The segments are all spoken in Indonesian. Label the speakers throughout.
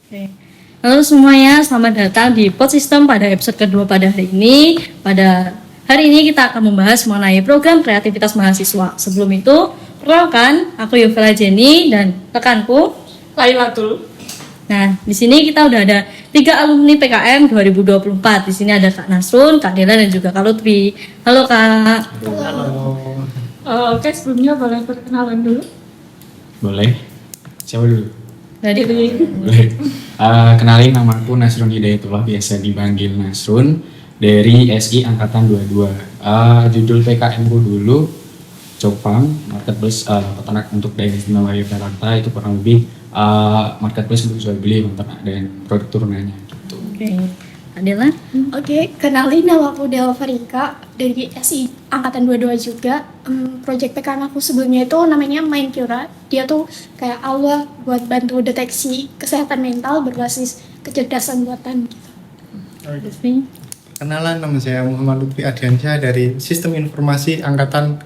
Speaker 1: Oke. Halo semuanya, selamat datang di Podsistem pada episode kedua pada hari ini. Pada hari ini kita akan membahas mengenai program kreativitas mahasiswa. Sebelum itu, perkenalkan, aku Yovela Jenny dan rekanku
Speaker 2: Lailatul.
Speaker 1: Nah, di sini kita udah ada 3 alumni PKM 2024. Di sini ada Kak Nasrun, Kak Dela dan juga Kak Lutfi. Halo Kak.
Speaker 2: Oke, sebelumnya boleh perkenalan dulu.
Speaker 3: Boleh. Siapa dulu?
Speaker 1: Jadi
Speaker 3: Boleh. Kenalin, nama aku Nasrun Hidayatullah, biasa dipanggil Nasrun, dari SI Angkatan 22. Judul PKM ku dulu Jopang, Marketplace peternak untuk daerah istimewa Yogyakarta. Itu kurang lebih marketplace untuk jual beli peternak dan produk turunannya gitu.
Speaker 1: Oke. Kak Dela?
Speaker 4: Oke, kenalin nama aku Del Farika dari SI Angkatan 22 juga. Project PKM aku sebelumnya itu namanya Mindcura. Dia tuh kayak awal buat bantu deteksi kesehatan mental berbasis kecerdasan buatan gitu.
Speaker 1: Lutfi?
Speaker 5: Kenalan, nama saya Muhammad Lutfi Adiansyah dari Sistem Informasi Angkatan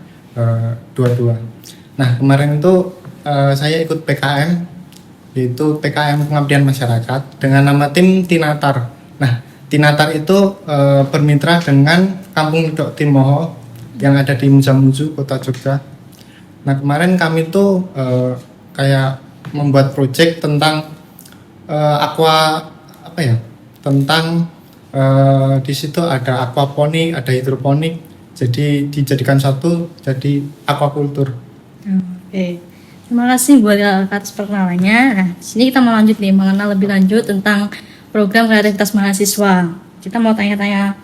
Speaker 5: 22. Nah, kemarin itu saya ikut PKM, yaitu PKM Pengabdian Masyarakat dengan nama tim Tinatar. Nah, Tinatar itu bermitra dengan Kampung Ledok Timoho yang ada di Mujamuju, Kota Jogja. Nah, kemarin kami tuh kayak membuat project tentang tentang di situ ada aquaponik, ada hidroponik. Jadi dijadikan satu jadi aquaculture.
Speaker 1: Oke. Terima kasih buat atas perkenalannya. Nah, di sini kita mau lanjut nih mengenal lebih lanjut tentang program kreativitas mahasiswa. Kita mau tanya-tanya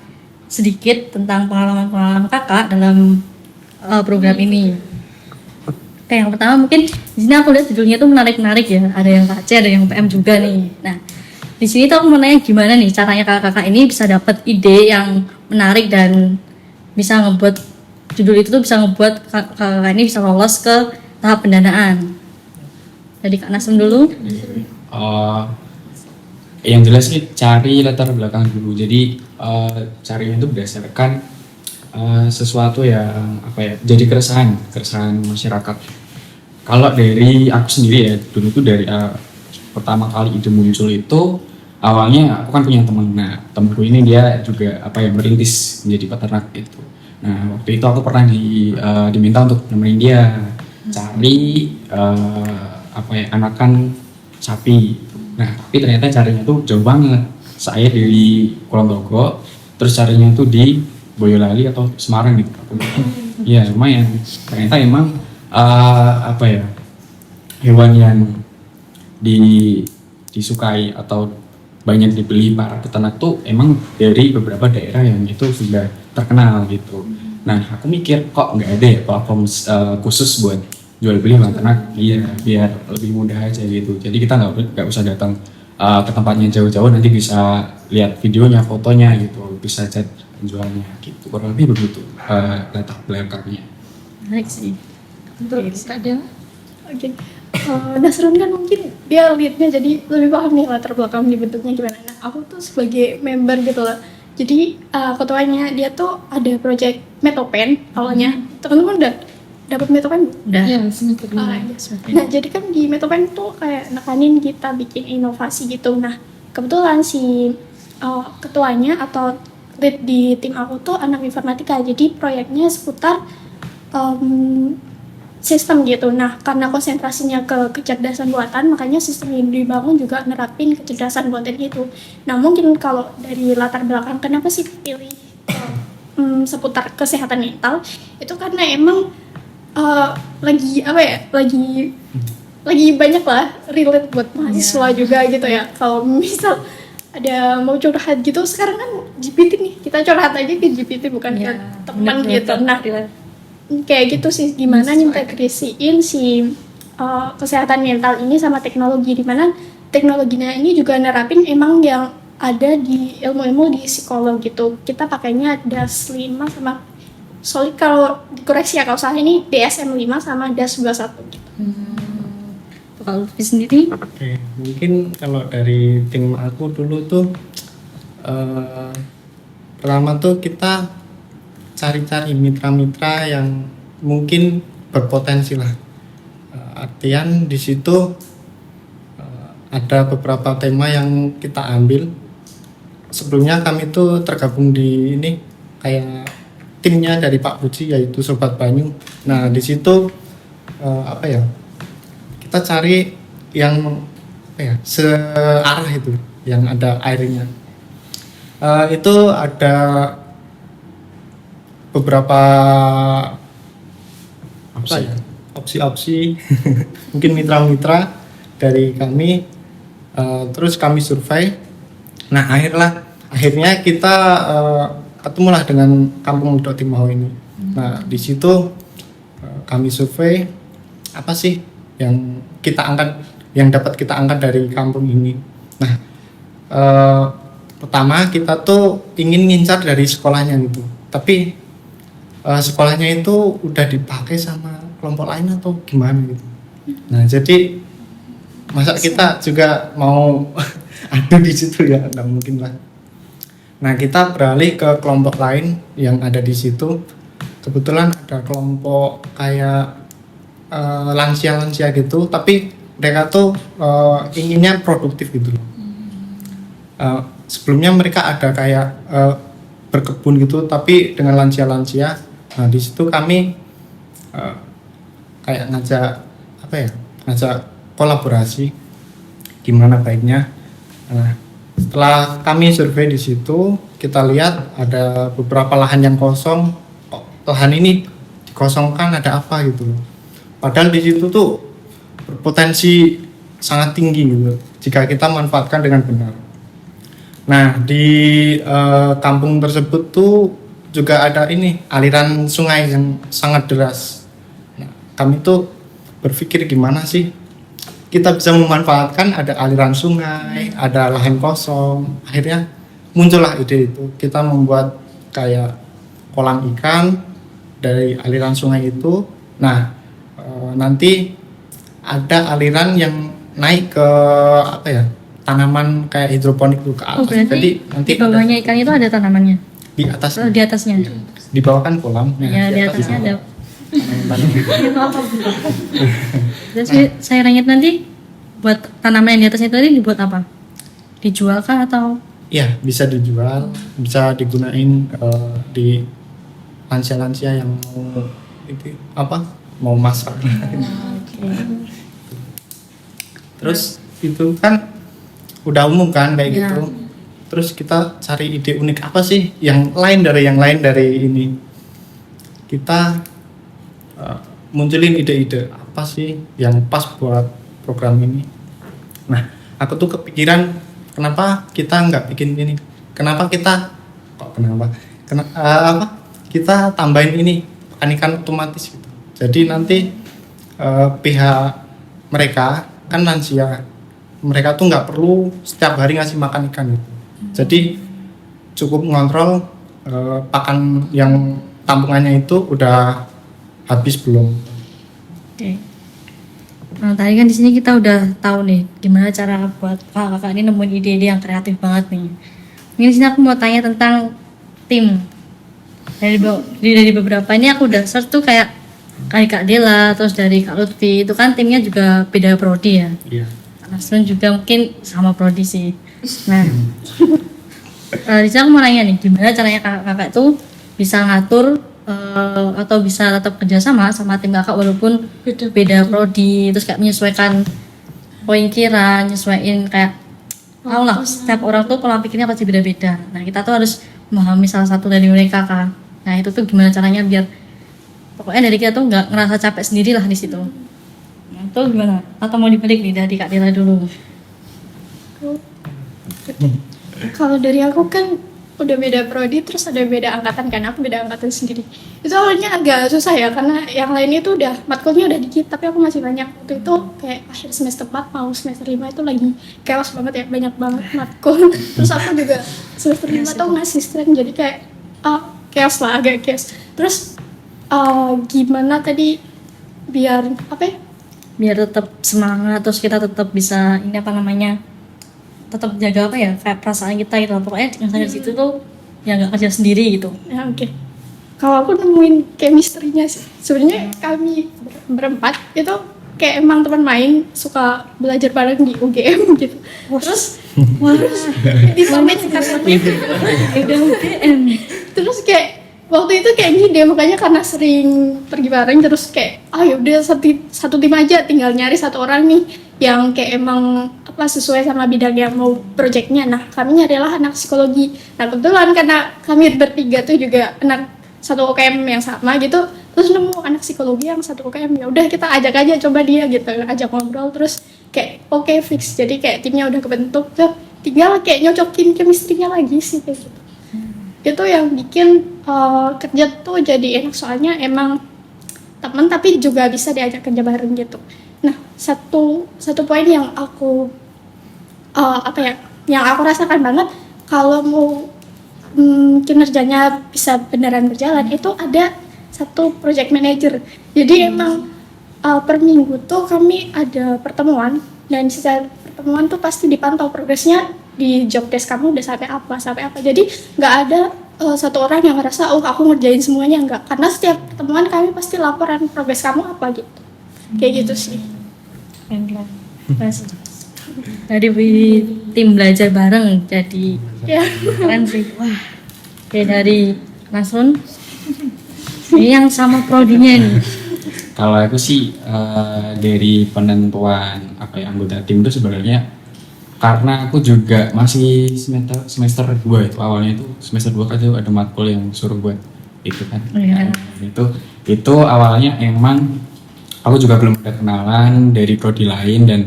Speaker 1: sedikit tentang pengalaman-pengalaman kakak dalam program ini. Oke, yang pertama mungkin di sini aku lihat judulnya tuh menarik-menarik ya. Ada yang KC, ada yang PM juga nih. Nah, di sini tuh aku mau nanya gimana nih caranya kakak-kakak ini bisa dapat ide yang menarik dan bisa ngebuat judul itu tuh bisa ngebuat kakak-kakak ini bisa lolos ke tahap pendanaan. Jadi Kak Nasem dulu.
Speaker 3: Yang jelas sih cari latar belakang dulu. Jadi carinya itu berdasarkan sesuatu yang jadi keresahan masyarakat. Kalau dari aku sendiri ya, dulu tuh dari pertama kali ide muncul itu awalnya aku kan punya teman. Nah, temanku ini dia juga merintis menjadi peternak gitu. Nah, waktu itu aku pernah diminta untuk nemenin dia cari anakan sapi. Nah, tapi ternyata carinya tuh jauh banget. Saya dari Kulon Progo, terus carinya tuh di Boyolali atau Semarang gitu. Iya, lumayan. Ternyata emang hewan yang disukai atau banyak dibeli para peternak tuh emang dari beberapa daerah yang itu sudah terkenal gitu. Nah, aku mikir kok nggak ada ya platform khusus buat jual beli hewan ternak, iya biar lebih mudah aja gitu. Jadi kita nggak usah datang ke tempatnya jauh-jauh, nanti bisa lihat videonya, fotonya gitu, bisa chat penjualnya gitu. Kurang lebih begitu latar belakangnya.
Speaker 1: Menarik sih.
Speaker 2: Terus ada
Speaker 4: Oke. Nasrun kan mungkin dia leadnya jadi lebih paham nih latar belakang dibentuknya gimana. Nah, aku tuh sebagai member gitu loh. Jadi ketuanya dia tuh ada project Metopen awalnya. Teman-teman udah dapat Metopen?
Speaker 1: Udah.
Speaker 2: ya semester
Speaker 4: Ah,
Speaker 2: 5.
Speaker 4: iya. Nah, jadi kan di Metopen tuh kayak nekanin kita bikin inovasi gitu. Nah, kebetulan si ketuanya atau lead di tim aku tuh anak informatika. Jadi proyeknya seputar sistem gitu. Nah, karena konsentrasinya ke kecerdasan buatan, makanya sistem yang dibangun juga nerapin kecerdasan buatan itu. Nah, mungkin kalau dari latar belakang kenapa sih pilih seputar kesehatan mental, itu karena emang lagi banyak lah relate buat mahasiswa juga gitu ya. Kalau misal ada mau curhat gitu, sekarang kan GPT nih, kita curhat aja ke GPT bukan ke teman gitu. Nah, kayak gitu sih, gimana nyintegrasiin si kesehatan mental ini sama teknologi, dimana teknologinya ini juga nerapin emang yang ada di ilmu-ilmu di psikolog gitu. Kita pakainya DAS 5 sama kalau dikoreksi ya kalau salah ini DSM 5 sama DAS 21 gitu.
Speaker 1: Kalau Lutfi sendiri?
Speaker 5: Oke, mungkin kalau dari tim aku dulu tuh pertama tuh kita cari-cari mitra-mitra yang mungkin berpotensi lah. Artian di situ ada beberapa tema yang kita ambil. Sebelumnya kami tuh tergabung di ini kayak timnya dari Pak Puji, yaitu Sobat Banyu. Nah di situ apa ya, kita cari yang apa ya, searah itu yang ada airnya. Itu ada beberapa apa ya, opsi-opsi mungkin mitra-mitra dari kami. Terus kami survei. Nah akhirnya kita ketemulah dengan Kampung Muda Timahau ini. Nah di situ kami survei apa sih yang kita angkat, yang dapat kita angkat dari kampung ini. Nah pertama kita tuh ingin ngincar dari sekolahnya gitu, tapi sekolahnya itu udah dipakai sama kelompok lain atau gimana gitu. Nah jadi masa kita juga mau ada di situ ya, nggak mungkin lah. Nah kita beralih ke kelompok lain yang ada di situ. Kebetulan ada kelompok kayak lansia-lansia gitu, tapi mereka tuh inginnya produktif gitu loh. Sebelumnya mereka ada kayak berkebun gitu, tapi dengan lansia-lansia. Nah di situ kami kayak ngajak kolaborasi gimana baiknya. Nah, setelah kami survei di situ, kita lihat ada beberapa lahan yang kosong. Kok lahan ini dikosongkan, ada apa gitu. Padahal di situ tuh berpotensi sangat tinggi gitu jika kita manfaatkan dengan benar. Nah, di kampung tersebut tuh juga ada ini aliran sungai yang sangat deras. Nah, kami tuh berpikir gimana sih kita bisa memanfaatkan ada aliran sungai, ada lahan kosong. Akhirnya muncullah ide itu. Kita membuat kayak kolam ikan dari aliran sungai itu. Nah, nanti ada aliran yang naik ke apa ya, tanaman kayak hidroponik itu ke atas. Jadi nanti
Speaker 1: di bawahnya ikan itu ada tanamannya.
Speaker 5: Di atas.
Speaker 1: Di atasnya.
Speaker 5: Iya. Di bawah kan kolam. Nah,
Speaker 1: Ya, di atasnya ada.
Speaker 5: tanaman.
Speaker 1: Terus saya rangit nanti buat tanaman yang di atasnya itu tadi dibuat apa? Dijual kah atau?
Speaker 5: Iya, bisa dijual, bisa digunain di lansia-lansia yang mau itu apa? Mau masak. Terus itu kan udah umum kan kayak
Speaker 1: Ya.
Speaker 5: gitu. Terus kita cari ide unik apa sih yang lain dari ini. Kita munculin ide-ide apa sih yang pas buat program ini. Nah, aku tuh kepikiran kenapa kita nggak bikin ini? Kenapa kita kita tambahin ini ikan otomatis gitu. Jadi nanti pihak mereka kan lansia, mereka tuh nggak perlu setiap hari ngasih makan ikan gitu. Jadi cukup ngontrol pakan yang tampungannya itu udah habis belum.
Speaker 1: Oke. Nah, tadi kan di sini kita udah tahu nih gimana cara buat kakak-kakak ini nemuin ide-ide yang kreatif banget nih. Ini di sini aku mau tanya tentang tim. Dari beberapa ini aku udah search tuh kayak Kak Dela, terus dari Kak Lutfi, itu kan timnya juga beda prodi ya.
Speaker 5: Iya.
Speaker 1: Nasrun juga mungkin sama prodi sih. Nah, di sini aku mau nanya nih, gimana caranya kakak-kakak itu bisa ngatur atau bisa tetap kerjasama sama tim kakak walaupun beda prodi, terus kayak menyesuaikan poin kira, nyesuaiin kayak tahu lah setiap orang tuh pola pikirnya pasti beda-beda. Nah kita tuh harus memahami salah satu dari mereka kan. Nah itu tuh gimana caranya biar pokoknya dari kita tuh nggak ngerasa capek sendiri lah di situ. Nah, itu gimana? Atau mau dibalik nih dari Kak Dela dulu?
Speaker 4: Kalau dari aku kan udah beda prodi, terus ada beda angkatan kan, aku beda angkatan sendiri. Itu awalnya agak susah ya, karena yang lainnya itu udah matkulnya udah dikit, tapi aku masih banyak. Waktu itu kayak akhir semester 4 mau semester 5 itu lagi chaos banget ya, banyak banget matkul. Terus aku juga semester 5 tuh ngasisten, jadi kayak chaos lah, agak chaos. Terus gimana tadi biar apa ya?
Speaker 1: Biar tetap semangat, terus kita tetap bisa ini apa namanya, tetap jaga apa ya kayak perasaan kita gitu. Pokoknya yang saya di situ tuh ya nggak kerja sendiri gitu.
Speaker 4: Ya oke. Kalau aku nemuin chemistry-nya sih. Sebenarnya kami berempat itu kayak emang teman main, suka belajar bareng di UGM gitu. Terus di summit
Speaker 1: Udah UGM.
Speaker 4: terus kayak waktu itu kayak ngide, makanya karena sering pergi bareng terus kayak ya udah satu tim aja, tinggal nyari satu orang nih yang kayak emang sesuai sama bidang yang mau projectnya. Nah kami nyarilah anak psikologi. Nah kebetulan karena kami bertiga tuh juga anak satu UKM yang sama gitu, terus nemu anak psikologi yang satu UKM, ya udah kita ajak aja coba dia gitu, ajak ngobrol, terus kayak oke, fix. Jadi kayak timnya udah kebentuk tuh, tinggal kayak nyocokin chemistry-nya lagi sih kayak gitu. Itu yang bikin kerja tuh jadi enak, soalnya emang teman tapi juga bisa diajak kerja bareng gitu. Nah satu poin yang aku yang aku rasakan banget kalau mau kinerjanya bisa beneran berjalan, itu ada satu project manager. Jadi emang per minggu tuh kami ada pertemuan, dan setiap pertemuan tuh pasti dipantau progresnya di job desk kamu udah sampai apa. Jadi nggak ada satu orang yang ngerasa aku ngerjain semuanya, enggak. Karena setiap pertemuan kami pasti laporan progres kamu apa gitu. Kayak gitu sih.
Speaker 1: Dari tim belajar bareng jadi
Speaker 4: Ya.
Speaker 1: keren sih. Wah, kayak dari Nasun ini yang sama prodinya nih.
Speaker 3: Kalau aku sih dari penentuan anggota tim itu sebenarnya karena aku juga masih semester 2 itu, awalnya itu semester 2 kan itu ada matkul yang suruh buat itu kan.
Speaker 1: Iya.
Speaker 3: Itu awalnya emang aku juga belum ada kenalan dari prodi lain, dan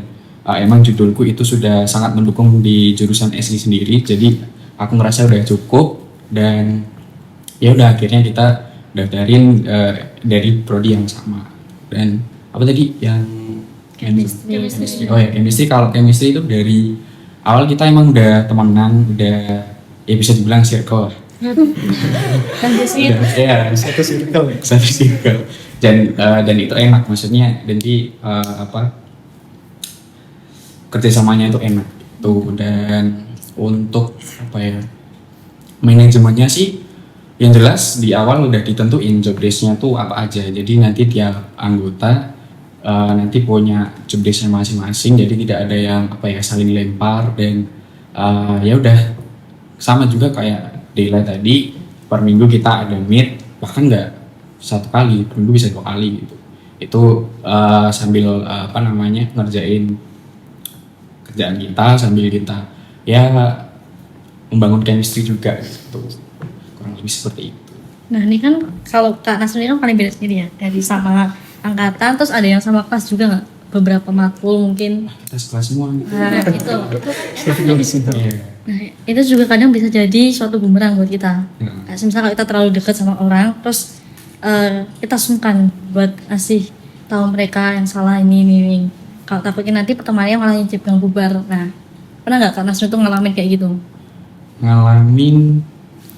Speaker 3: emang judulku itu sudah sangat mendukung di jurusan SI sendiri, jadi aku ngerasa udah cukup, dan ya udah akhirnya kita daftarin dari prodi yang sama. Dan apa tadi yang
Speaker 1: Chemistry.
Speaker 3: Oh ya, chemistry. Kalau chemistry itu dari awal kita emang udah temenan, udah ya bisa dibilang circle.
Speaker 1: Kan sih
Speaker 3: Ya,
Speaker 5: Satu circle ya.
Speaker 3: satu circle. Dan itu enak, maksudnya jadi kerjasamanya itu enak tuh. Dan untuk manajemennya sih yang jelas di awal udah ditentuin job desk-nya tuh apa aja. Jadi nanti tiap anggota nanti punya job desk-nya masing-masing, jadi tidak ada yang saling lempar. Dan ya udah sama juga kayak Dela tadi, per minggu kita ada meet, bahkan nggak satu kali, per minggu bisa 2 kali gitu. Itu sambil ngerjain kerjaan kita, sambil kita ya membangun chemistry juga gitu, kurang lebih seperti itu.
Speaker 1: Nah ini kan kalau Kak Nasun ini kan paling beda sendiri ya, dari sama angkatan, terus ada yang sama kelas juga nggak? Beberapa matkul mungkin.
Speaker 3: Kita sekelas semua.
Speaker 1: Nah itu.
Speaker 3: Iya.
Speaker 1: Nah itu juga kadang bisa jadi suatu bumerang buat kita. Kayak misalnya kalau kita terlalu dekat sama orang, terus kita sungkan buat ngasih tahu mereka yang salah ini. Kalau takutnya nanti pertemanannya malah yang bubar. Nah pernah nggak Kak Nasun tuh ngalamin kayak gitu?
Speaker 3: Ngalamin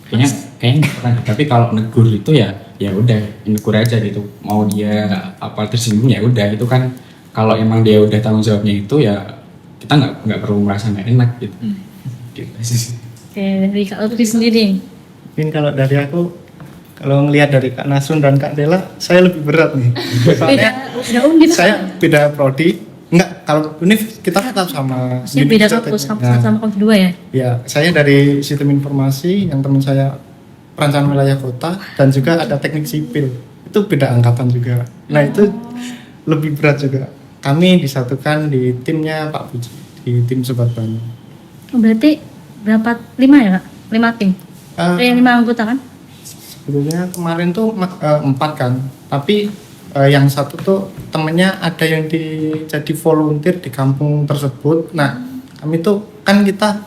Speaker 3: kayaknya nggak pernah, tapi kalau negur itu ya udah negur aja gitu, mau dia tersinggung ya udah, itu kan kalau emang dia udah tanggung jawabnya itu ya kita nggak perlu merasa nggak enak gitu. Gitu sih.
Speaker 1: Oke, dari Kak Lutfi sendiri.
Speaker 5: Mungkin kalau dari aku, kalau ngelihat dari Kak Nasun dan Kak Dela, saya lebih berat nih. Soalnya
Speaker 1: Beda gitu.
Speaker 5: saya beda prodi. Enggak, kalau univ kita tetap sama.
Speaker 1: Maksudnya beda
Speaker 5: Unit
Speaker 1: kampus,
Speaker 5: kita-
Speaker 1: kampus sama kampus 2 ya?
Speaker 5: Ya, saya dari sistem informasi, yang teman saya perencanaan wilayah kota, dan juga ada teknik sipil. Itu beda angkatan juga. Nah itu lebih berat juga. Kami disatukan di timnya Pak Puji, di tim Sobat Banyu.
Speaker 1: Berarti berapa? 5 ya Kak? 5 tim? Yang 5 anggota kan?
Speaker 5: Sebetulnya kemarin tuh 4 kan, tapi yang satu tuh temennya ada yang jadi volunteer di kampung tersebut. Nah kami tuh kan kita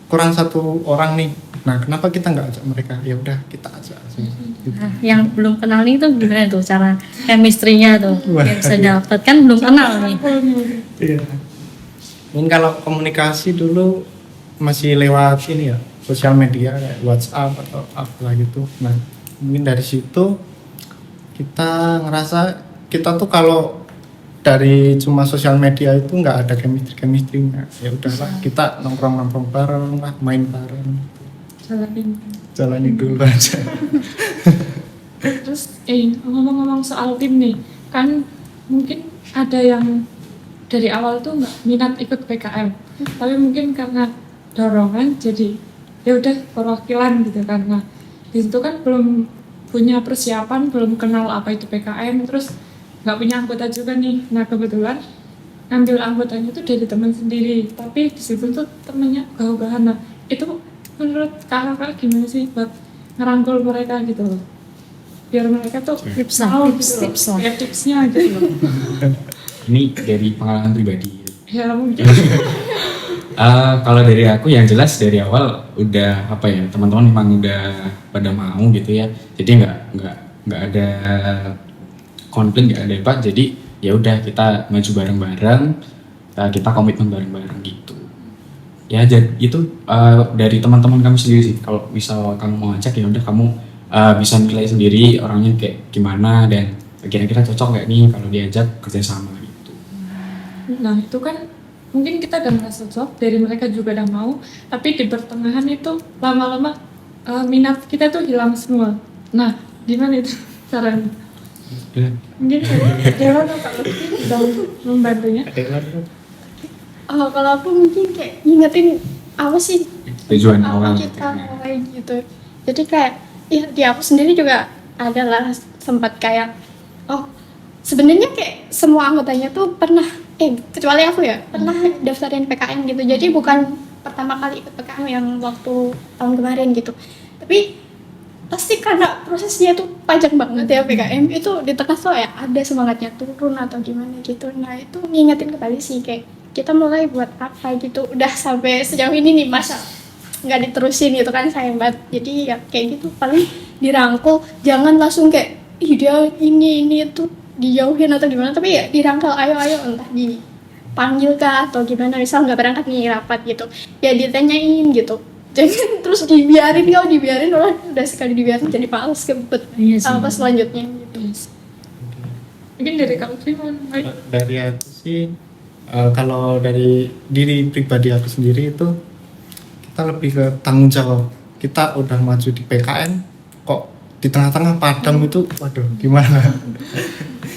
Speaker 5: kurang 1 orang nih. Nah kenapa kita nggak ajak mereka? Ya udah kita ajak aja.
Speaker 1: Nah, yang belum kenal nih tuh gimana tuh cara chemistry-nya tuh?
Speaker 5: Wah,
Speaker 1: Yang bisa dapat kan belum kenal nih.
Speaker 5: Iya. Mungkin kalau komunikasi dulu masih lewat ini ya, sosial media kayak WhatsApp atau apa gitu. Nah mungkin dari situ kita ngerasa kita tuh kalau dari cuma sosial media itu nggak ada chemistry-nya. Ya udahlah kita nongkrong bareng lah, main bareng, jalanin dulu aja.
Speaker 2: Terus ngomong-ngomong soal tim nih, kan mungkin ada yang dari awal tuh nggak minat ikut PKM, tapi mungkin karena dorongan jadi ya udah perwakilan gitu kan. Nah di situ kan belum punya persiapan, belum kenal apa itu PKM, terus nggak punya anggota juga nih. Nah kebetulan ngambil anggotanya tuh dari teman sendiri, tapi di situ tuh temennya gaugahan. Nah itu menurut kakak gimana sih buat ngerangkul mereka gitu loh, biar mereka tuh
Speaker 1: Tips lah,
Speaker 2: mau
Speaker 1: tips,
Speaker 2: gitu loh.
Speaker 1: tips lah.
Speaker 2: Ya tipsnya gitu loh.
Speaker 3: Ini dari pengalaman pribadi.
Speaker 2: Ya mungkin
Speaker 3: Kalau dari aku yang jelas dari awal udah apa ya, teman-teman memang udah pada mau gitu ya, jadi nggak ada konflik, nggak ada apa, jadi ya udah kita maju bareng-bareng, kita komitmen bareng-bareng gitu ya. Jadi itu dari teman-teman kamu sendiri sih, kalau misal kamu mau ngajak ya udah kamu bisa nilai sendiri orangnya kayak gimana dan kira-kira cocok nggak nih kalau diajak kerjasama gitu.
Speaker 2: nah itu kan mungkin kita udah merasa cocok, dari mereka juga udah mau, tapi di pertengahan itu lama-lama minat kita tuh hilang semua. Nah gimana itu caranya? Mungkin Dewa atau Kak Lutfi udah membantunya.
Speaker 4: Kalau aku mungkin kayak ngingetin apa sih
Speaker 3: Tujuan
Speaker 4: awal
Speaker 3: awal
Speaker 4: kita mulai gitu. Jadi kayak ya di aku sendiri juga adalah sempat kayak sebenarnya kayak semua anggotanya tuh pernah kecuali aku ya pernah daftarin PKM gitu. Jadi bukan pertama kali ikut PKM yang waktu tahun kemarin gitu. Tapi pasti karena prosesnya itu panjang banget ya PKM itu di tengah tuh ya ada semangatnya turun atau gimana gitu. Nah itu ngingetin kembali sih kayak kita mulai buat apa gitu. Udah sampai sejauh ini nih masa nggak diterusin gitu kan, sayang banget. Jadi ya kayak gitu paling dirangkul, jangan langsung kayak ih dia ini itu dijauhin atau gimana, tapi ya dirangkul, ayo entah dipanggil kah atau gimana, misal nggak berangkat nih rapat gitu ya ditanyain gitu, jangan terus dibiarin. Kalau dibiarin udah sekali dibiarin jadi males kebet
Speaker 1: Iya sih.
Speaker 4: apa selanjutnya gitu.
Speaker 2: Mungkin dari Kak Lutfi mau
Speaker 5: Dari aku sih kalau dari diri pribadi aku sendiri itu kita lebih ke tanggung jawab. Kita udah maju di PKN kok di tengah-tengah padam itu, waduh gimana.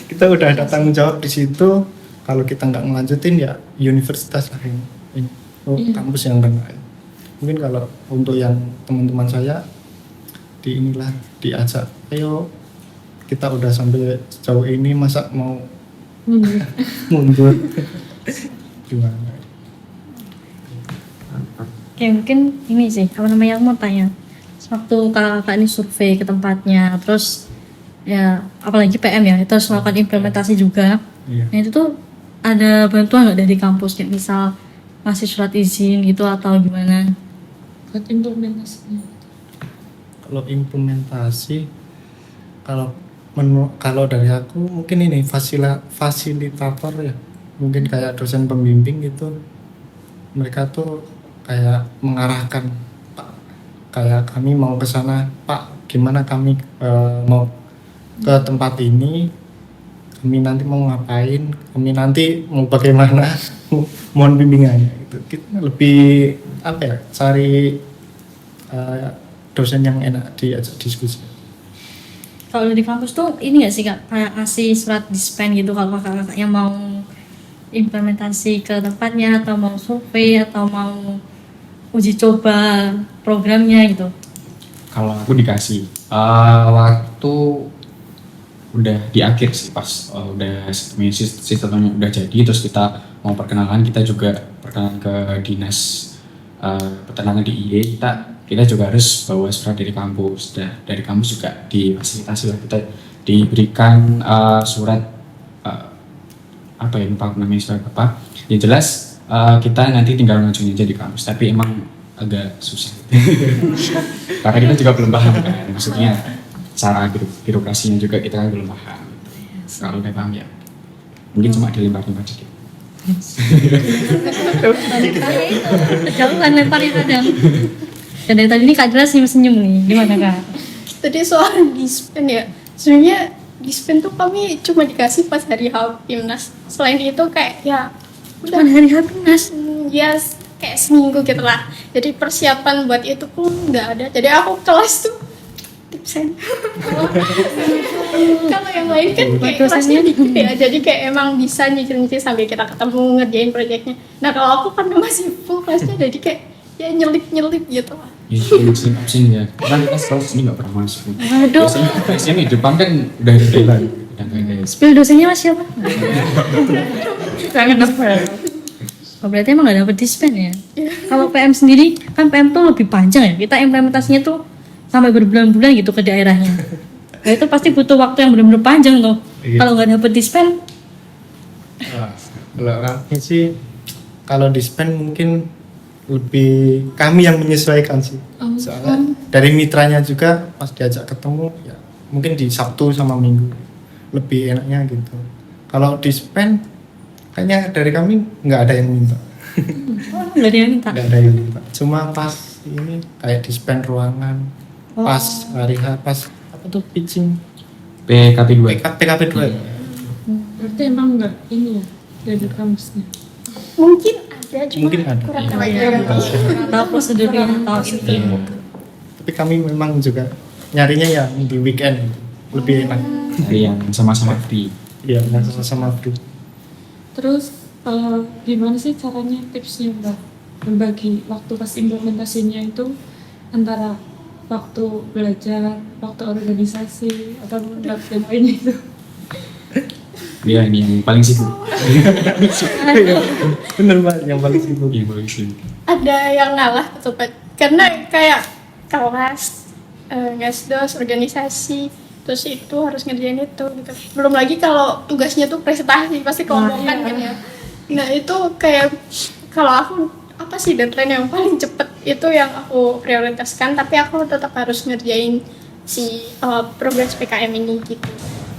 Speaker 5: Kita udah ada tanggung jawab di situ. Kalau kita nggak ngelanjutin ya universitas lah ini. Kampus yang kena. Mungkin kalau untuk yang teman-teman saya diajak, ayo kita udah sampai sejauh ini masa mau mundur. Gimana?
Speaker 1: Oke, mungkin ini sih, apa namanya, aku mau tanya. Waktu kakak ini survei ke tempatnya, terus ya apalagi PM ya, itu harus melakukan implementasi juga.
Speaker 5: Iya.
Speaker 1: Nah itu tuh ada bantuan nggak dari kampus, kayak misal ngasih surat izin gitu atau gimana?
Speaker 2: buat implementasinya?
Speaker 5: Kalau implementasi, kalau dari aku mungkin ini fasilitator ya, mungkin kayak dosen pembimbing gitu. Mereka tuh kayak mengarahkan, Pak, kayak kami mau ke sana, Pak, gimana kami mau ke tempat ini, kami nanti mau ngapain, kami nanti mau bagaimana, mohon bimbingannya gitu. Kita lebih apa ya, cari dosen yang enak diajak diskusi.
Speaker 1: Kalau di kampus tuh ini nggak sih kak, kayak ngasih surat dispen gitu kalau kakak-kakaknya mau implementasi ke tempatnya atau mau survei atau mau uji coba programnya gitu?
Speaker 3: Kalau aku dikasih waktu udah di akhir sih, pas udah sistemnya udah jadi, terus kita mau perkenalan, kita juga perkenalan ke dinas peternakan di IE, kita juga harus bawa surat dari kampus. Dari kampus juga difasilitasi lah, kita diberikan surat apa ya, lupa namanya surat apa. Yang jelas kita nanti tinggal ngajuin aja di kampus, tapi emang agak susah karena kita juga belum paham kan, maksudnya cara birokrasinya juga kita kan belum paham. Kalau udah paham ya mungkin cuma dilempar-lempar sedikit.
Speaker 1: Kejauhan lemparnya kadang. Dan dari tadi ini Kak Dila senyum-senyum nih, gimana Kak?
Speaker 4: Tadi soal dispen ya, sebenarnya dispen tuh kami cuma dikasih pas hari Hapimnas. Selain itu kayak ya udah
Speaker 1: Cuman hari Hapimnas.
Speaker 4: ya kayak seminggu gitu lah. Jadi persiapan buat itu pun nggak ada. Jadi aku kelas tuh tips absen. Kalau yang lain kan kayak
Speaker 1: Dosennya?
Speaker 4: kelasnya dikit ya, jadi kayak emang bisa nyicil-nyicil sambil kita ketemu ngerjain proyeknya. Nah kalau aku karena masih full kelasnya, jadi kayak ya nyelip-nyelip gitu lah.
Speaker 3: Ya, absen ya. Kan kita selalu sini nggak pernah masuk.
Speaker 1: Aduh,
Speaker 3: Biasanya di depan kan udah ada deadline. Udah nggak ada.
Speaker 1: spill dosennya mas siapa?
Speaker 2: Kangen apa ya?
Speaker 1: Oh, berarti emang gak dapet dispen ya? Kalau PM sendiri, kan PM tuh lebih panjang ya. Kita implementasinya tuh sampai berbulan-bulan gitu ke daerahnya. Nah, itu pasti butuh waktu yang benar-benar panjang tuh.
Speaker 5: Iya.
Speaker 1: Kalau nggak dapet dispen,
Speaker 5: Nah, kalau kami sih kalau dispen mungkin lebih kami yang menyesuaikan sih. Soalnya dari mitranya juga pas diajak ketemu ya mungkin di Sabtu sama Minggu lebih enaknya gitu. Kalau dispen kayaknya dari kami nggak ada yang minta.
Speaker 1: nggak ada yang minta.
Speaker 5: Nggak ada yang minta. Cuma pas ini kayak dispen ruangan, pas hari H, pas apa tuh pitching
Speaker 3: PKP 2.
Speaker 5: PKP 2.
Speaker 2: Berarti emang enggak ini ya dari kampusnya.
Speaker 4: Mungkin ada, cuma
Speaker 5: Mungkin ada.
Speaker 4: kurang
Speaker 5: Iya.
Speaker 4: tahu aja.
Speaker 1: Tahu prosedurnya, tahu ini.
Speaker 5: Tapi kami memang juga nyarinya ya di weekend gitu. Lebih enak.
Speaker 3: Dari yang sama-sama free.
Speaker 5: Iya, yang sama-sama free.
Speaker 2: Terus gimana sih caranya, tipsnya Mbak membagi waktu pas implementasinya itu antara waktu belajar, waktu organisasi, atau dan lainnya itu?
Speaker 3: Dia ini yang paling sibuk.
Speaker 5: Bener Pak, yang paling sibuk.
Speaker 3: Yang paling sibuk.
Speaker 4: Ada yang ngalah tuh Pak, karena kayak kelas, ngasdos, organisasi, terus itu harus ngerjain itu gitu. Belum lagi kalau tugasnya tuh presentasi pasti kelompokkan kan ya. Nah itu kayak kalau aku apa sih deadline yang paling cepet itu yang aku prioritaskan, tapi aku tetap harus ngerjain si progres PKM ini gitu.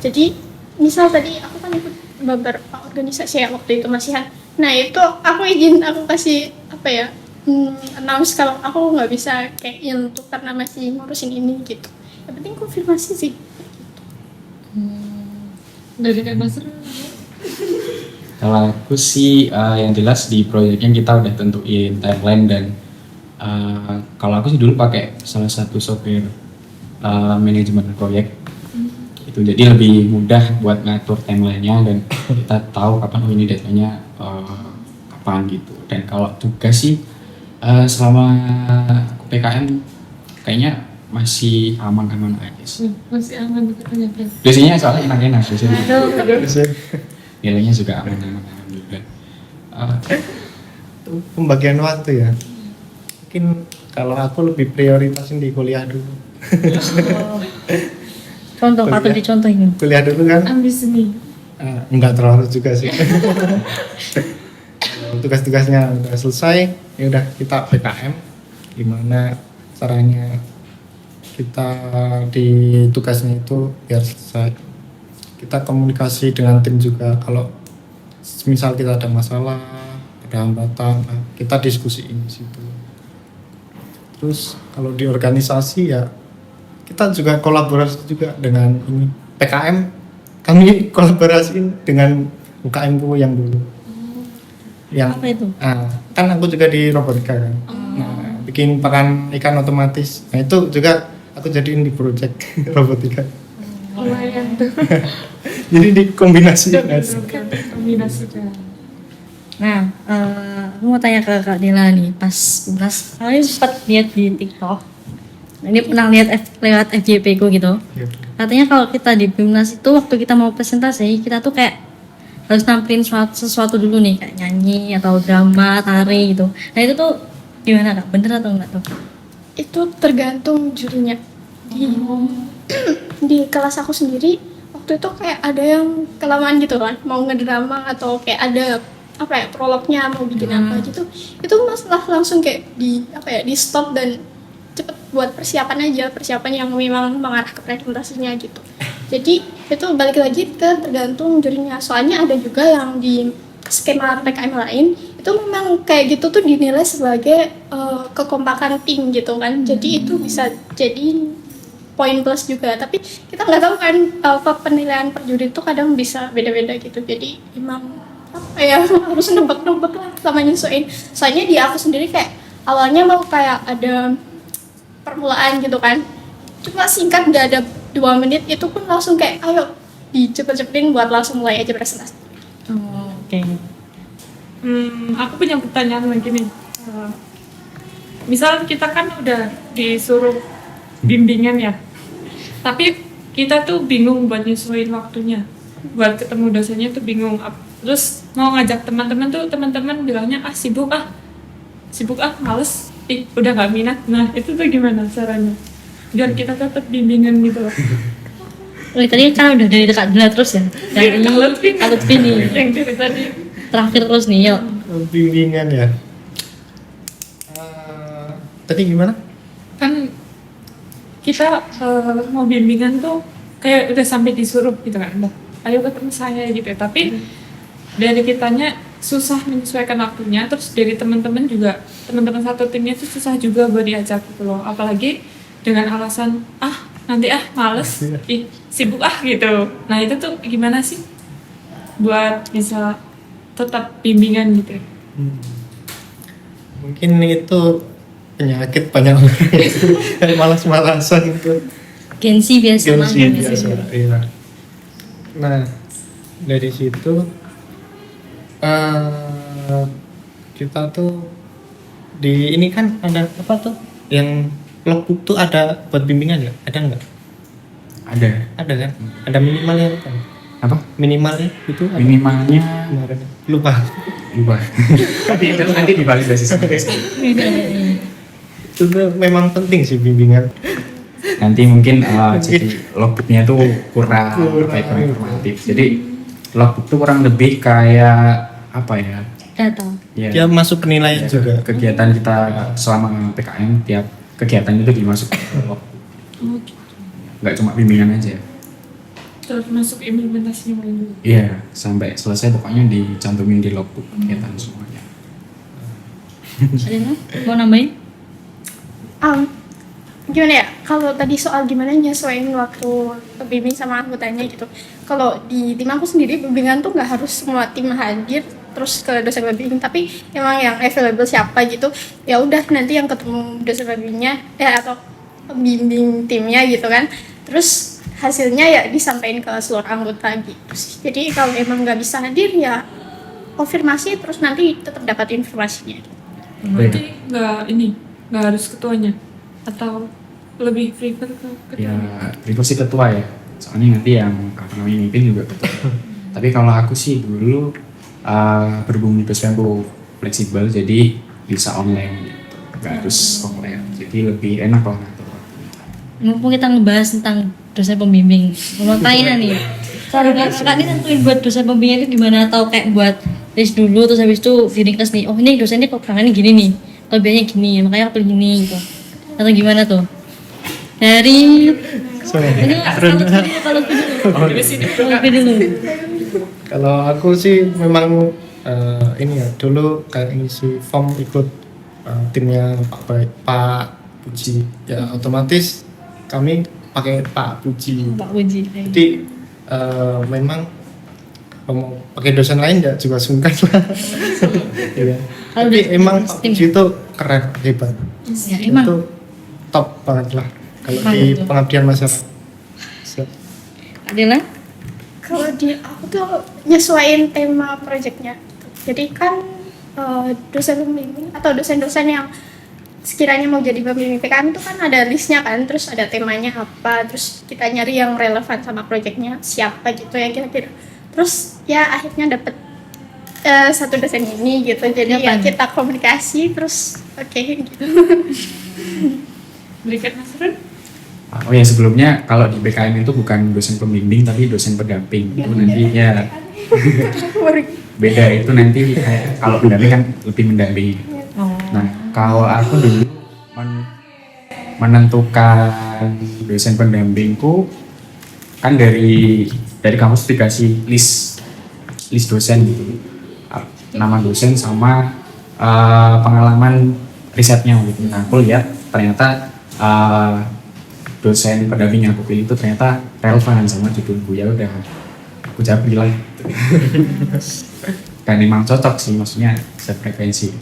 Speaker 4: Jadi misal tadi aku kan ikut beberapa organisasi ya waktu itu masihan. Nah itu aku aku kasih apa ya, announce kalau aku nggak bisa kayak nyentuh karena masih ngurusin ini gitu. Yang penting konfirmasi sih.
Speaker 2: Dari Kak Nasr?
Speaker 3: Kalau aku sih yang jelas di proyeknya kita udah tentuin timeline dan kalau aku sih dulu pakai salah satu software manajemen proyek itu, jadi lebih mudah buat ngatur timelinenya dan kita tahu kapan ini deadline-nya kapan gitu. Dan kalau tugas sih selama aku PKM kayaknya masih aman-aman aja sih.
Speaker 2: Masih aman katanya Bro.
Speaker 3: Biasanya soalnya enak-enak biasanya.
Speaker 1: Aduh,
Speaker 3: Nilainya juga aman-aman alhamdulillah.
Speaker 5: Pembagian waktu ya. Mungkin kalau aku lebih prioritasin di kuliah dulu.
Speaker 1: contoh patut dicontohin.
Speaker 5: Kuliah dulu kan
Speaker 2: Ambis nih.
Speaker 5: enggak terlalu juga sih. Kalau tugas-tugasnya udah selesai, ya udah kita PKM. Gimana caranya kita di tugasnya itu biar selesai. Kita komunikasi dengan tim juga, kalau misal kita ada masalah, ada hambatan, kita diskusiin di situ. Terus kalau di organisasi ya kita juga kolaborasi juga dengan ini PKM, kami kolaborasiin dengan UKM ku yang dulu. Yang
Speaker 1: Apa itu?
Speaker 5: kan aku juga di robotika kan. Nah, bikin pakan ikan otomatis. Nah, itu juga aku jadiin di project robotika.
Speaker 2: Lumayan tuh.
Speaker 5: Jadi dikombinasikan.
Speaker 2: Kombinasikan.
Speaker 1: Nah, aku mau tanya ke Kak Dela nih, pas kalian sempat lihat di TikTok. Nah, ini pernah lihat lewat FYP ku gitu. Katanya kalau kita di Bimnas itu waktu kita mau presentasi, kita tuh kayak harus nampilin sesuatu dulu nih, kayak nyanyi atau drama, tari gitu. Nah itu tuh gimana Kak? Bener atau enggak tuh?
Speaker 4: Itu tergantung jurinya. Di kelas aku sendiri waktu itu kayak ada yang kelamaan gitu kan, mau ngedrama atau kayak ada apa ya prolognya mau bikin apa gitu, itu masalah langsung kayak di apa ya di stop dan cepet buat persiapan aja, persiapan yang memang mengarah ke presentasinya gitu. Jadi itu balik lagi ke tergantung jurinya. Soalnya ada juga yang di skema PKM lain itu memang kayak gitu tuh dinilai sebagai kekompakan tim gitu kan. Jadi itu bisa jadi poin plus juga. Tapi kita nggak tahu kan penilaian per juri itu kadang bisa beda-beda gitu. Jadi emang apa ya harus nebak-nebak lah sama nyesuaiin. Soalnya di aku sendiri kayak awalnya mau kayak ada permulaan gitu kan. cuma singkat, nggak ada 2 menit, itu pun langsung kayak ayo dicepet-cepetin buat langsung mulai aja presentasi.
Speaker 1: Oh, oke.
Speaker 2: Aku punya pertanyaan lagi nih. Misal kita kan udah disuruh bimbingan ya, tapi kita tuh bingung buat nyesuaiin waktunya, buat ketemu dosennya tuh bingung. Terus mau ngajak teman-teman tuh, teman-teman bilangnya sibuk males, udah gak minat. Nah itu tuh gimana caranya biar kita tetap bimbingan gitu loh?
Speaker 1: Tadi kan udah dari dekat dulu terus ya. Dari Lutfi nih.
Speaker 2: Yang dari tadi.
Speaker 1: Terakhir terus nih, yuk.
Speaker 5: Bimbingan ya. Tadi gimana?
Speaker 2: Kan kita mau bimbingan tuh kayak udah sampai disuruh gitu kan, udah ayo ketemu saya gitu ya. Tapi dari kitanya susah menyesuaikan waktunya, terus dari teman-teman juga, teman-teman satu timnya tuh susah juga buat diajak gitu loh. Apalagi dengan alasan nanti males, sibuk gitu. Nah itu tuh gimana sih buat bisa tetap bimbingan gitu?
Speaker 5: Mungkin itu penyakit banyak orang kayak malas-malasan gitu.
Speaker 1: Gensi biasa.
Speaker 5: Iya. Nah dari situ kita tuh di ini kan ada apa tuh yang logbook tuh ada buat bimbingan nggak? Ada nggak? Ada kan? Ada minimalnya kan?
Speaker 3: Apa?
Speaker 5: Minimalnya itu ada.
Speaker 3: Minimalnya
Speaker 5: Kemarin. Lupa.
Speaker 3: Tapi itu nanti divalidasi sama dosen.
Speaker 5: Itu tuh memang penting sih bimbingan.
Speaker 3: Nanti mungkin jadi logbooknya tuh kurang informatif. Jadi logbook tuh kurang lebih kayak apa ya?
Speaker 1: Data.
Speaker 3: Ya,
Speaker 5: Dia masuk penilaian juga.
Speaker 3: kegiatan kita selama PKM, tiap kegiatan itu dimasukkan ke logbook. Nggak cuma bimbingan aja.
Speaker 2: Terus masuk implementasinya dulu.
Speaker 3: Iya, sampai selesai pokoknya dicantumin di logbook kegiatan semuanya.
Speaker 1: Ada mau nambahin?
Speaker 4: Gimana ya, kalau tadi soal gimana nyesuaiin waktu bimbing sama anggotanya gitu. Kalau di tim aku sendiri, bimbingan tuh nggak harus semua tim hadir terus ke dosen pembimbing, tapi emang yang available siapa gitu, ya udah nanti yang ketemu dosen pembimbingnya atau pembimbing timnya gitu kan, terus hasilnya ya disampaikan ke seluruh anggota gitu sih. Jadi kalau emang nggak bisa hadir ya konfirmasi, terus nanti tetap dapat informasinya.
Speaker 2: Berarti nggak harus ketuanya, atau lebih prefer ke
Speaker 3: Ya,
Speaker 2: ketuanya?
Speaker 3: prefer sih ketua ya. Soalnya nanti yang namanya mimpin juga ketua. Tapi kalau aku sih dulu berhubung dosenku fleksibel, jadi bisa online gitu. Nggak harus offline. Jadi lebih enak lah ngatur waktunya.
Speaker 1: Mumpung kita ngebahas tentang dosen pembimbing, mau tanya nih, cara kakak ini tentuin buat dosen pembimbing itu gimana? Atau kayak buat list dulu terus habis itu feeding test nih, oh ini dosen ini kekurangannya gini nih, kelebihannya gini, makanya aku pilih gini gitu. Atau gimana tuh? Dari kalau dulu.
Speaker 5: Kalau aku sih memang ini ya, dulu kayak ngisi form ikut timnya Pak Puji, ya otomatis kami pakai Pak Puji.
Speaker 1: Pak Puji.
Speaker 5: Jadi memang mau pakai dosen lain ya juga sungkan lah. Iya. Tapi emang Pak Puji itu keren, hebat.
Speaker 1: Ya, emang.
Speaker 5: Itu top banget lah kalau
Speaker 1: Banget
Speaker 5: di
Speaker 1: tuh.
Speaker 5: pengabdian masyarakat.
Speaker 1: Adela?
Speaker 4: Kalau di aku tuh nyesuaiin tema proyeknya. Jadi kan dosen pembimbing atau dosen-dosen yang sekiranya mau jadi pembimbing PKM itu kan ada listnya kan, terus ada temanya apa, terus kita nyari yang relevan sama proyeknya siapa gitu yang kira-kira. Terus ya akhirnya dapet satu dosen ini gitu, jadi ya
Speaker 1: Siapa?
Speaker 4: kita komunikasi terus oke gitu.
Speaker 2: Berikan Mas Run.
Speaker 3: Oh ya, sebelumnya kalau di BKM itu bukan dosen pembimbing tapi dosen pendamping. Itu nanti ya beda, itu nanti kayak kalau pendamping kan lebih mendampingi. Nah, kalau aku dulu menentukan dosen pendampingku kan dari kampus dikasih list dosen gitu, nama dosen sama pengalaman risetnya gitu. Nah, aku lihat ternyata dosen pendamping yang aku pilih itu ternyata relevan sama judulku, ya udah aku japri lah gitu. Dan emang cocok sih, maksudnya sefrekuensi.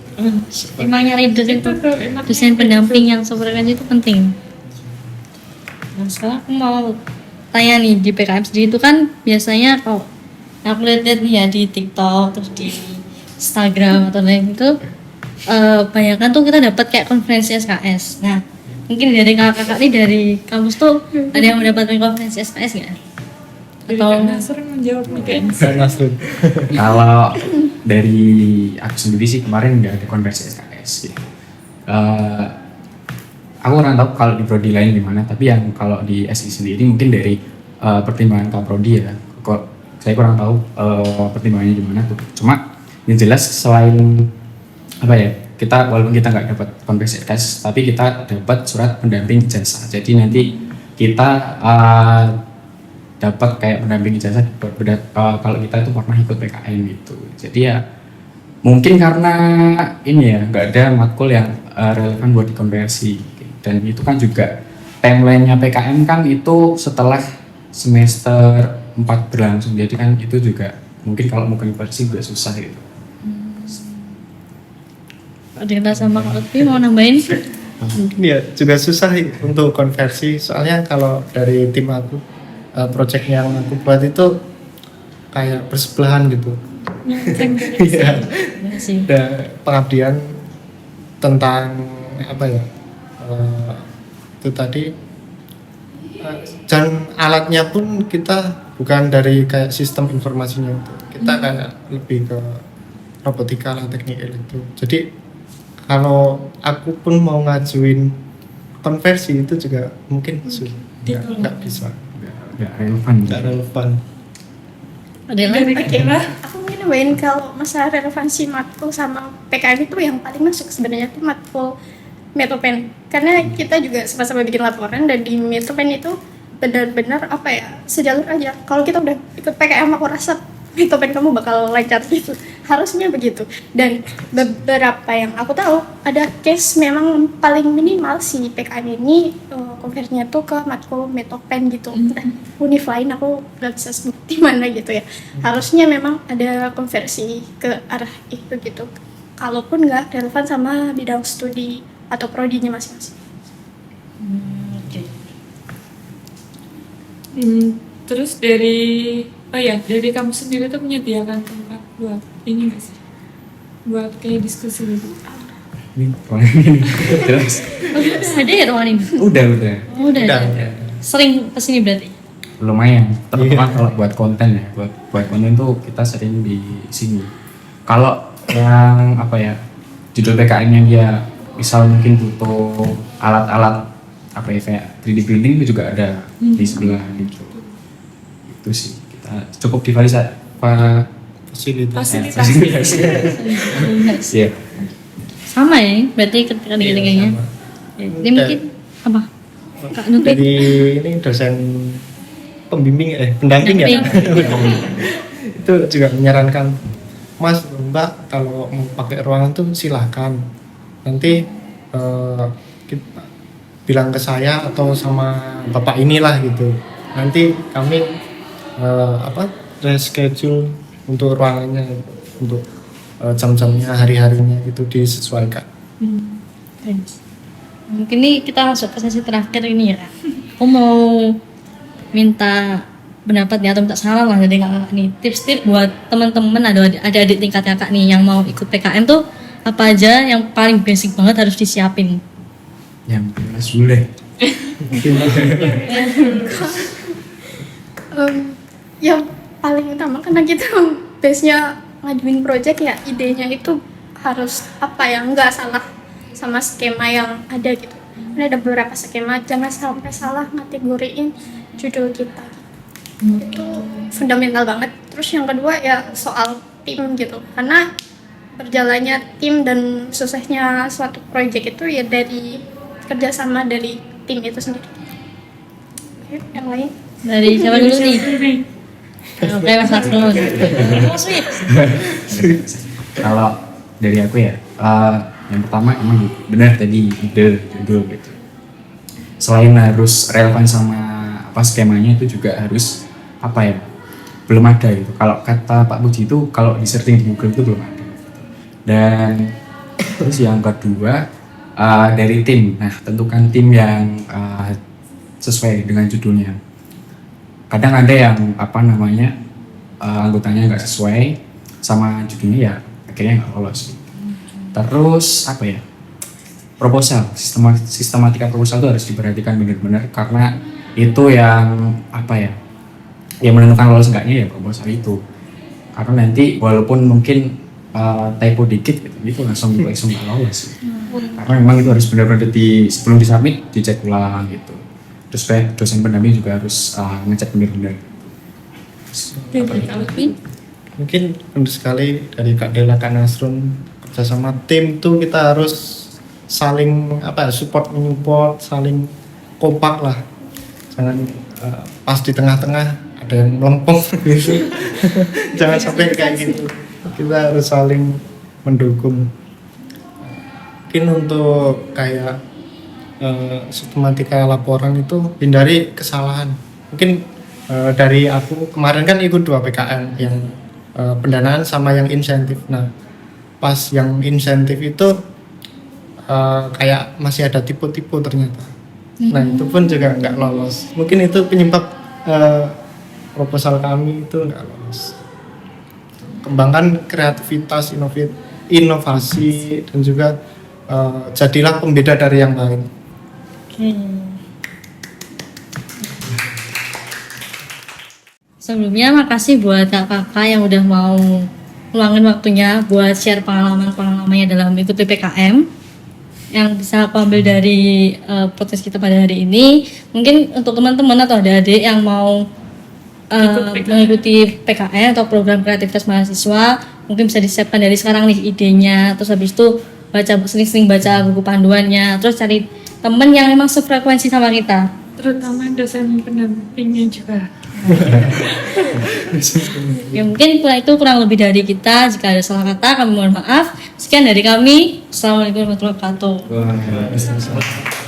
Speaker 1: Emang nyari dosen
Speaker 2: Itu tuh enak.
Speaker 1: pendamping yang sefrekuensi itu penting. Nah, sekarang aku mau tanya nih, di PKM sendiri itu kan biasanya kalau aku lihat-lihat nih ya di TikTok terus di Instagram atau lain itu banyak tuh kita dapat kayak konferensi SKS. Nah, mungkin dari kakak-kakak nih dari kampus tuh ada yang mendapatkan konferensi SKS nggak?
Speaker 2: Jadi
Speaker 1: Atau
Speaker 2: Kak Nasr menjawab nih kayaknya.
Speaker 5: Nasrun.
Speaker 3: Kalau dari aku sendiri sih kemarin nggak ada konversi SKS gitu. Aku kurang tahu kalau di prodi lain gimana, tapi yang kalau di SI sendiri mungkin dari pertimbangan Kaprodi ya. Kok saya kurang tahu pertimbangannya gimana tuh. Cuma yang jelas selain apa ya, kita walaupun kita nggak dapat konversi SKS, tapi kita dapat surat pendamping ijazah. Jadi nanti kita dapat kayak pendamping ijazah kalau kita itu pernah ikut PKN gitu. Jadi ya mungkin karena ini ya nggak ada matkul yang relevan buat dikonversi, dan itu kan juga timelinenya PKN kan itu setelah semester 4 berlangsung, jadi kan itu juga mungkin kalau mau konversi juga susah gitu.
Speaker 1: ada yang sama Kak Lutfi mau nambahin?
Speaker 5: Mungkin ya juga susah untuk konversi, soalnya kalau dari tim aku project yang aku buat itu kayak bersebelahan gitu. Iya.
Speaker 1: Iya sih.
Speaker 5: Ada pengabdian tentang apa ya, itu tadi, dan alatnya pun kita bukan dari kayak sistem informasinya itu, kita kayak lebih ke robotika lah, teknik elektro. Jadi kalau aku pun mau ngajuin konversi itu juga mungkin nggak bisa,
Speaker 3: Nggak relevan.
Speaker 5: nggak relevan.
Speaker 1: Ada yang lain?
Speaker 4: Oke, aku mungkin nambahin kalau masalah relevansi matkul sama PKM itu yang paling masuk sebenarnya itu matkul Metopen, karena kita juga sama-sama bikin laporan, dan di Metopen itu benar-benar apa ya, sejalur aja. Kalau kita udah ikut PKM aku rasa Metopen kamu bakal lancar gitu, harusnya begitu. Dan beberapa yang aku tahu ada case memang paling minimal si PKM ini konversinya tuh ke matkul Metopen gitu. Dan univ lain aku nggak bisa sebut di mana gitu ya, harusnya memang ada konversi ke arah itu gitu, kalaupun nggak relevan sama bidang studi atau prodinya masing-masing.
Speaker 1: Oke.
Speaker 2: Terus dari kamu sendiri tuh menyediakan tempat buat ini nggak sih? Buat kayak diskusi gitu.
Speaker 3: Ini ruangan ini. Terus
Speaker 1: Ada ya ruangan ini?
Speaker 3: udah.
Speaker 1: Udah.
Speaker 5: Udah.
Speaker 1: Sering kesini berarti?
Speaker 3: Lumayan, terutama kalau buat konten ya, buat konten tuh kita sering di sini. Kalau yang apa ya, judul PKN-nya dia misal mungkin butuh alat-alat apa ya, kayak 3D printing itu juga ada di sebelah gitu. Itu sih kita cukup
Speaker 5: Fasilitas.
Speaker 2: Fasilitas.
Speaker 3: Iya.
Speaker 1: Sama ya, berarti ketika digini-gininya.
Speaker 5: sama.
Speaker 1: Ini mungkin apa? Kak Nutri?
Speaker 5: Jadi ini dosen pendamping ya. Itu juga menyarankan, Mas, Mbak, kalau mau pakai ruangan tuh silahkan. Nanti kita bilang ke saya atau sama bapak inilah gitu. Nanti kami reschedule untuk ruangannya, untuk jam-jamnya, hari-harinya itu disesuaikan.
Speaker 1: Mungkin nih kita masuk ke sesi terakhir ini ya. Aku mau minta pendapatnya atau minta saran lah dari kakak nih, tips-tips buat teman-teman ada adik tingkat kakak nih yang mau ikut PKM tuh apa aja yang paling basic banget harus disiapin?
Speaker 3: Yang jelas boleh.
Speaker 4: Yang paling utama karena kita base-nya ngajuin project ya, idenya itu harus apa ya, nggak salah sama skema yang ada gitu. Karena ada beberapa skema, jangan sampai salah ngategoriin judul kita. Itu fundamental banget. Terus yang kedua ya soal tim gitu, karena berjalannya tim dan suksesnya suatu project itu ya dari kerjasama dari tim itu sendiri. Oke, yang lain
Speaker 1: Dari siapa dulu nih? Oke, Mas Nasrul. Mas Wid.
Speaker 3: Kalau dari aku ya, yang pertama emang benar tadi ide judul gitu. Selain harus relevan sama apa skemanya, itu juga harus apa ya, belum ada gitu. Kalau kata Pak Puji itu kalau di searching di Google itu belum ada. Dan terus yang kedua dari tim. Nah, tentukan tim yang sesuai dengan judulnya. Kadang ada yang anggotanya nggak sesuai sama judulnya, ya akhirnya nggak lolos. Terus proposal, sistematika proposal itu harus diperhatikan benar-benar, karena itu yang yang menentukan lolos enggaknya ya proposal itu. Karena nanti walaupun mungkin typo dikit gitu langsung nggak lolos. Karena memang itu harus benar-benar sebelum disubmit dicek ulang gitu. Terus dosen pendamping juga harus ngecek benar-benar.
Speaker 5: Mungkin untuk sekali dari Kak Dela, Kak Nasrun, kerjasama tim tuh kita harus saling support menyupport, saling kompak lah. Jangan pas di tengah-tengah ada yang melempem gitu. Jangan sampai kayak gitu. Kita harus saling mendukung. Mungkin untuk kayak sistematika laporan itu hindari kesalahan. Mungkin dari aku kemarin kan ikut 2 PKM, yang pendanaan sama yang insentif. Nah, pas yang insentif itu kayak masih ada tipe-tipe ternyata. Nah, itu pun juga nggak lolos. Mungkin itu penyebab proposal kami itu nggak lolos. Kembangkan kreativitas, inovasi, dan juga jadilah pembeda dari yang lain.
Speaker 1: Sebelumnya makasih buat kakak yang udah mau luangin waktunya buat share pengalamannya dalam ikut PPKM yang bisa aku ambil dari podcast kita pada hari ini. Mungkin untuk teman-teman atau adik-adik yang mau mengikuti PKM atau program kreativitas mahasiswa, mungkin bisa disiapkan dari sekarang nih idenya. Terus habis itu sering-sering baca buku panduannya, terus cari temen yang memang sefrekuensi sama kita,
Speaker 2: Terutama dosen pendampingnya juga.
Speaker 1: ya mungkin itu kurang lebih dari kita. Jika ada salah kata kami mohon maaf. Sekian dari kami. Assalamualaikum warahmatullahi wabarakatuh.
Speaker 3: Wah,